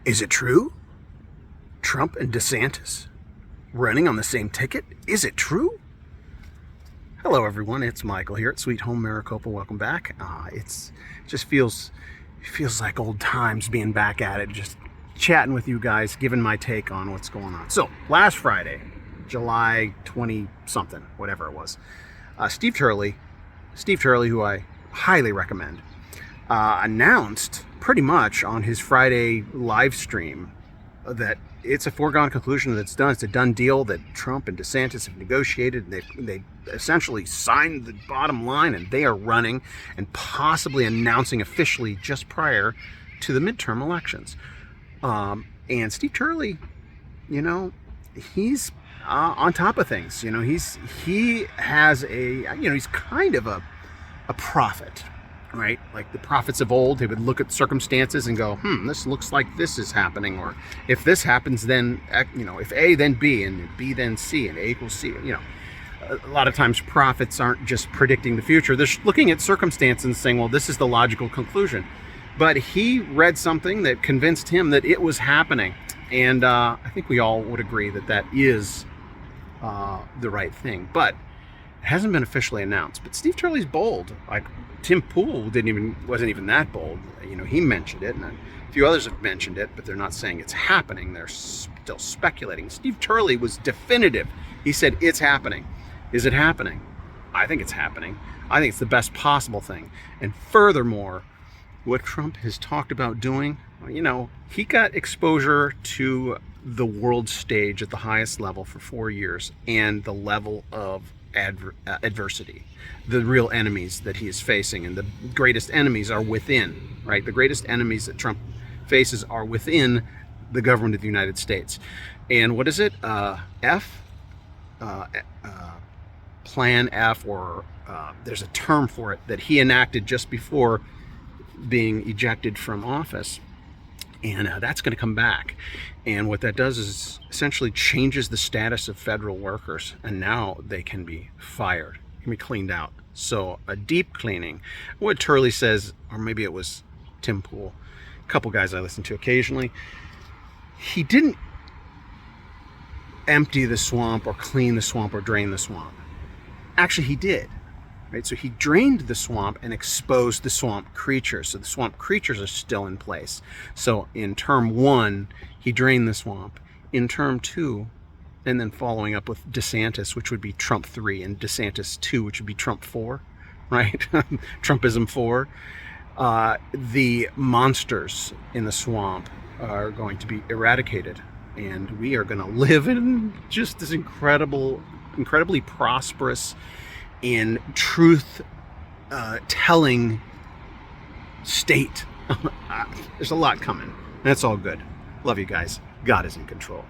Is it true? Trump and DeSantis running on the same ticket? Is it true? Hello everyone, it's Michael here at Sweet Home Maricopa. Welcome back. It feels like old times being back at it, just chatting with you guys, giving my take on what's going on. So last Friday, July 20 something, whatever it was, Steve Turley, who I highly recommend, announced pretty much on his Friday live stream that it's a foregone conclusion that it's done. It's a done deal that Trump and DeSantis have negotiated. They essentially signed the bottom line, and they are running and possibly announcing officially just prior to the midterm elections. And Steve Turley, he's on top of things. He has he's kind of a prophet, right? Like the prophets of old, they would look at circumstances and go, this looks like this is happening, or if this happens, then if A, then B, and B, then C, and A equals C. A lot of times prophets aren't just predicting the future; they're looking at circumstances and saying, well, this is the logical conclusion. But he read something that convinced him that it was happening, and I think we all would agree that that is the right thing. But it hasn't been officially announced. But Steve Turley's bold. Like Tim Pool wasn't even that bold. He mentioned it, and a few others have mentioned it, but they're not saying it's happening. They're still speculating. Steve Turley was definitive. He said it's happening. Is it happening? I think it's happening. I think it's the best possible thing. And furthermore, what Trump has talked about doing, he got exposure to the world stage at the highest level for 4 years, and the level of adversity, the real enemies that he is facing, and the greatest enemies are within, right? The greatest enemies that Trump faces are within the government of the United States. And what is it? Plan F, or there's a term for it that he enacted just before being ejected from office, and that's going to come back. And what that does is essentially changes the status of federal workers, and now they can be fired, can be cleaned out. So a deep cleaning. What Turley says, or maybe it was Tim Pool, a couple guys I listen to occasionally, he didn't empty the swamp or clean the swamp or drain the swamp. Actually, he did. Right? So he drained the swamp and exposed the swamp creatures. So the swamp creatures are still in place. So in term 1, he drained the swamp. In term 2, and then following up with DeSantis, which would be Trump 3, and DeSantis 2, which would be Trump 4, right? Trumpism 4. The monsters in the swamp are going to be eradicated, and we are going to live in just this incredibly prosperous in truth telling state. There's a lot coming. That's all good. Love you guys. God is in control.